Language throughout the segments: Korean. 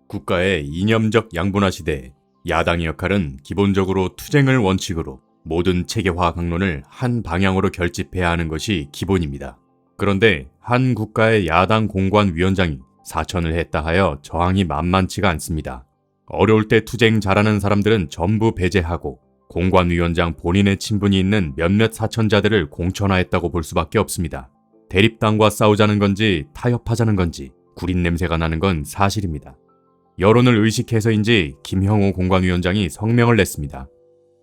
국가의 이념적 양분화 시대에 야당의 역할은 기본적으로 투쟁을 원칙으로 모든 체계화 강론을 한 방향으로 결집해야 하는 것이 기본입니다. 그런데 한 국가의 야당 공관위원장이 사천을 했다 하여 저항이 만만치가 않습니다. 어려울 때 투쟁 잘하는 사람들은 전부 배제하고 공관위원장 본인의 친분이 있는 몇몇 사천자들을 공천화했다고 볼 수밖에 없습니다. 대립당과 싸우자는 건지 타협하자는 건지 구린 냄새가 나는 건 사실입니다. 여론을 의식해서인지 김형호 공관위원장이 성명을 냈습니다.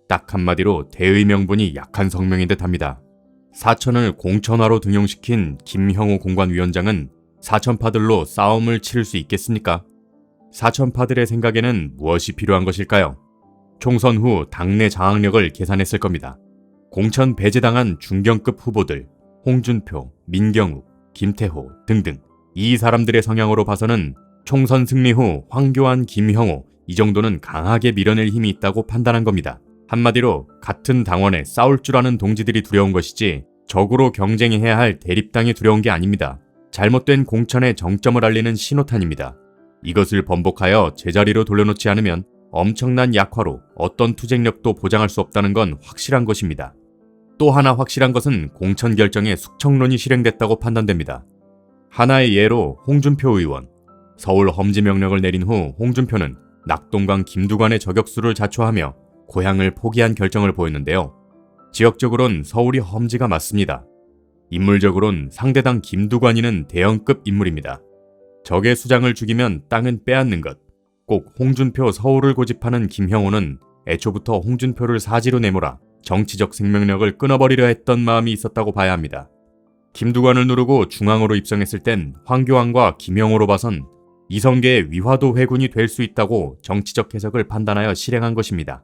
딱 한마디로 대의 명분이 약한 성명인 듯합니다. 사천을 공천화로 등용시킨 김형호 공관위원장은 사천파들로 싸움을 치를 수 있겠습니까? 사천파들의 생각에는 무엇이 필요한 것일까요? 총선 후 당내 장악력을 계산했을 겁니다. 공천 배제당한 중견급 후보들, 홍준표, 민경욱, 김태호 등등 이 사람들의 성향으로 봐서는 총선 승리 후 황교안, 김형호 이 정도는 강하게 밀어낼 힘이 있다고 판단한 겁니다. 한마디로 같은 당원에 싸울 줄 아는 동지들이 두려운 것이지 적으로 경쟁해야 할 대립당이 두려운 게 아닙니다. 잘못된 공천의 정점을 알리는 신호탄입니다. 이것을 번복하여 제자리로 돌려놓지 않으면 엄청난 약화로 어떤 투쟁력도 보장할 수 없다는 건 확실한 것입니다. 또 하나 확실한 것은 공천 결정에 숙청론이 실행됐다고 판단됩니다. 하나의 예로 홍준표 의원, 서울 험지 명령을 내린 후 홍준표는 낙동강 김두관의 저격수를 자초하며 고향을 포기한 결정을 보였는데요. 지역적으론 서울이 험지가 맞습니다. 인물적으론 상대당 김두관이는 대형급 인물입니다. 적의 수장을 죽이면 땅은 빼앗는 것. 꼭 홍준표 서울을 고집하는 김형호는 애초부터 홍준표를 사지로 내몰아 정치적 생명력을 끊어버리려 했던 마음이 있었다고 봐야 합니다. 김두관을 누르고 중앙으로 입성했을 땐 황교안과 김형호로 봐선 이성계의 위화도 회군이 될 수 있다고 정치적 해석을 판단하여 실행한 것입니다.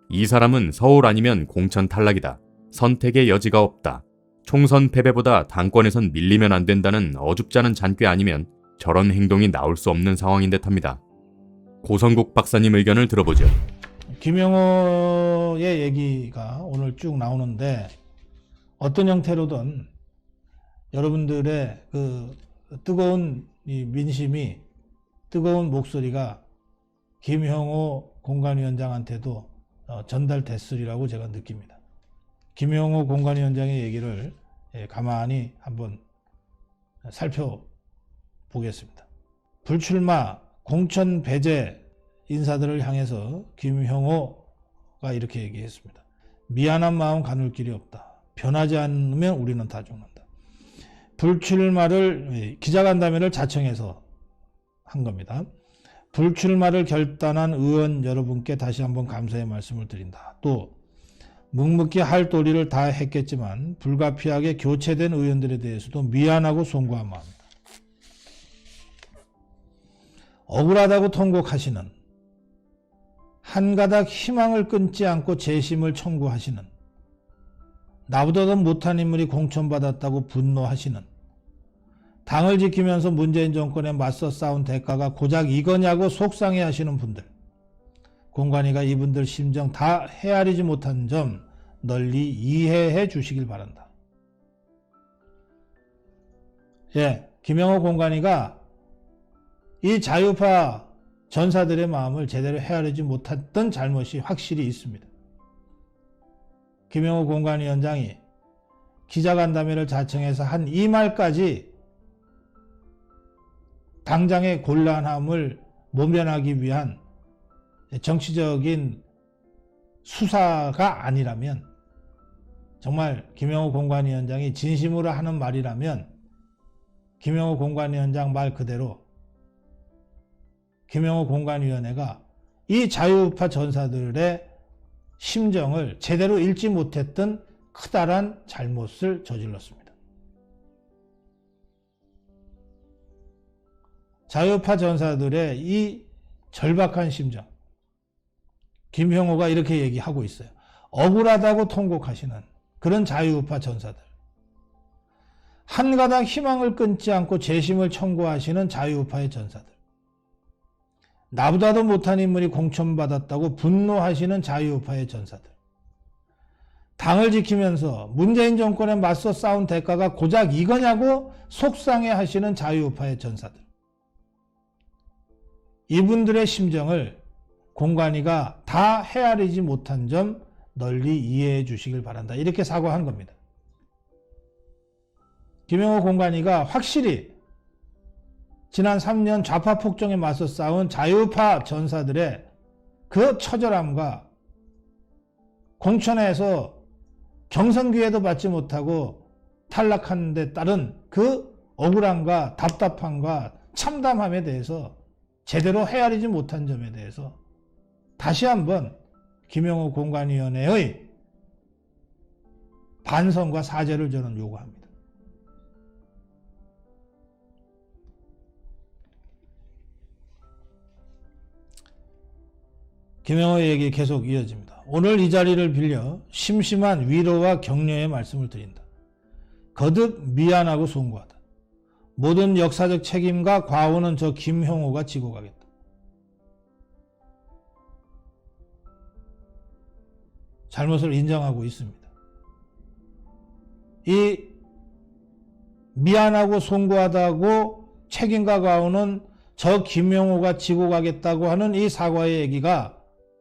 이 사람은 서울 아니면 공천 탈락이다. 선택의 여지가 없다. 총선 패배보다 당권에선 밀리면 안 된다는 어줍잖은 잔꾀 아니면 저런 행동이 나올 수 없는 상황인 듯합니다. 고성국 박사님 의견을 들어보죠. 김영호의 얘기가 오늘 쭉 나오는데 어떤 형태로든 여러분들의 그 뜨거운 이 민심이 뜨거운 목소리가 김형호 공관위원장한테도 전달됐으리라고 제가 느낍니다. 김형호 공관위원장의 얘기를 가만히 한번 살펴보겠습니다. 불출마 공천 배제 인사들을 향해서 김형호가 이렇게 얘기했습니다. 미안한 마음 가눌 길이 없다. 변하지 않으면 우리는 다 죽는다. 불출마를 기자간담회를 자청해서 한 겁니다. 불출마를 결단한 의원 여러분께 다시 한번 감사의 말씀을 드린다. 또 묵묵히 할 도리를 다 했겠지만 불가피하게 교체된 의원들에 대해서도 미안하고 송구한 마음이다. 억울하다고 통곡하시는, 한 가닥 희망을 끊지 않고 재심을 청구하시는, 나보다도 못한 인물이 공천받았다고 분노하시는, 당을 지키면서 문재인 정권에 맞서 싸운 대가가 고작 이거냐고 속상해하시는 분들, 공관위가 이분들 심정 다 헤아리지 못한 점 널리 이해해 주시길 바란다. 김영호 공관위가 이 자유파 전사들의 마음을 제대로 헤아리지 못했던 잘못이 확실히 있습니다. 김영호 공관위원장이 기자간담회를 자청해서 한 이 말까지 당장의 곤란함을 모면하기 위한 정치적인 수사가 아니라면, 정말 김영호 공관위원장이 진심으로 하는 말이라면 김영호 공관위원장 말 그대로 김영호 공관위원회가 이 자유우파 전사들의 심정을 제대로 읽지 못했던 크다란 잘못을 저질렀습니다. 자유우파 전사들의 이 절박한 심정, 김형호가 이렇게 얘기하고 있어요. 억울하다고 통곡하시는 그런 자유우파 전사들, 한 가닥 희망을 끊지 않고 재심을 청구하시는 자유우파의 전사들, 나보다도 못한 인물이 공천받았다고 분노하시는 자유우파의 전사들, 당을 지키면서 문재인 정권에 맞서 싸운 대가가 고작 이거냐고 속상해 하시는 자유우파의 전사들, 이분들의 심정을 공관위가 다 헤아리지 못한 점 널리 이해해 주시길 바란다. 이렇게 사과한 겁니다. 김영호 공관위가 확실히 지난 3년 좌파 폭정에 맞서 싸운 자유파 전사들의 그 처절함과 공천에서 경선 기회도 받지 못하고 탈락하는 데 따른 그 억울함과 답답함과 참담함에 대해서 제대로 헤아리지 못한 점에 대해서 다시 한번 김영호 공관위원회의 반성과 사죄를 저는 요구합니다. 김영호의 얘기 계속 이어집니다. 오늘 이 자리를 빌려 심심한 위로와 격려의 말씀을 드린다. 거듭 미안하고 송구하다. 모든 역사적 책임과 과오는 저 김형호가 지고 가겠다. 잘못을 인정하고 있습니다. 이 미안하고 송구하다고 책임과 과오는 저 김영호가 지고 가겠다고 하는 이 사과의 얘기가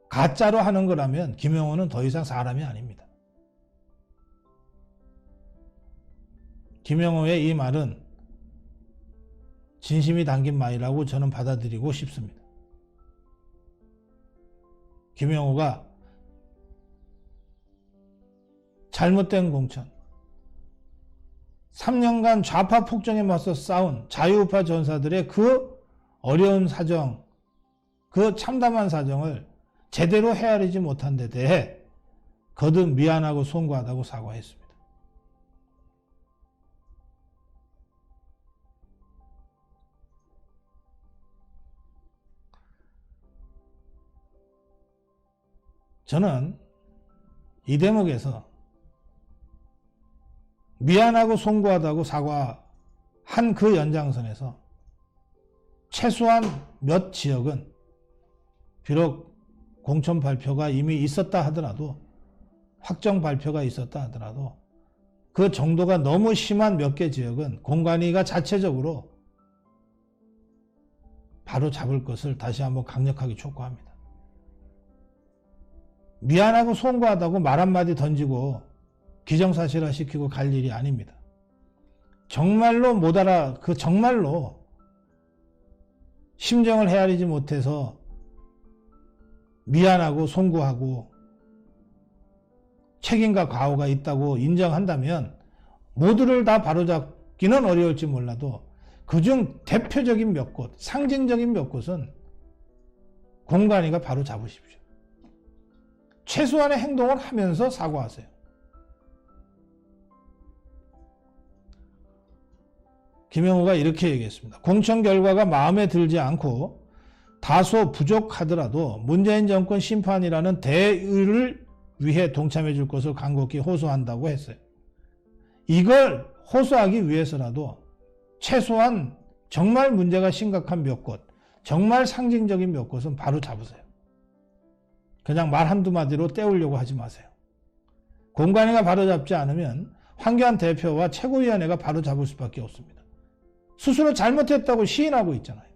가짜로 하는 거라면 김영호는 더 이상 사람이 아닙니다. 김영호의 이 말은 진심이 담긴 말이라고 저는 받아들이고 싶습니다. 김영호가 잘못된 공천, 3년간 좌파 폭정에 맞서 싸운 자유우파 전사들의 그 어려운 사정, 그 참담한 사정을 제대로 헤아리지 못한 데 대해 거듭 미안하고 송구하다고 사과했습니다. 저는 이 대목에서 미안하고 송구하다고 사과한 그 연장선에서 최소한 몇 지역은 비록 공천 발표가 이미 있었다 하더라도, 확정 발표가 있었다 하더라도 그 정도가 너무 심한 몇 개 지역은 공관위가 자체적으로 바로 잡을 것을 다시 한번 강력하게 촉구합니다. 미안하고 송구하다고 말 한마디 던지고 기정사실화 시키고 갈 일이 아닙니다. 정말로 못 알아, 정말로 심정을 헤아리지 못해서 미안하고 송구하고 책임과 과오가 있다고 인정한다면 모두를 다 바로잡기는 어려울지 몰라도 그중 대표적인 몇 곳, 상징적인 몇 곳은 공관위가 바로 잡으십시오. 최소한의 행동을 하면서 사과하세요. 김영호가 이렇게 얘기했습니다. 공천 결과가 마음에 들지 않고 다소 부족하더라도 문재인 정권 심판이라는 대의를 위해 동참해 줄 것을 간곡히 호소한다고 했어요. 이걸 호소하기 위해서라도 최소한 정말 문제가 심각한 몇 곳, 정말 상징적인 몇 곳은 바로 잡으세요. 그냥 말 한두 마디로 때우려고 하지 마세요. 공관위가 바로 잡지 않으면 황교안 대표와 최고위원회가 바로 잡을 수밖에 없습니다. 스스로 잘못했다고 시인하고 있잖아요.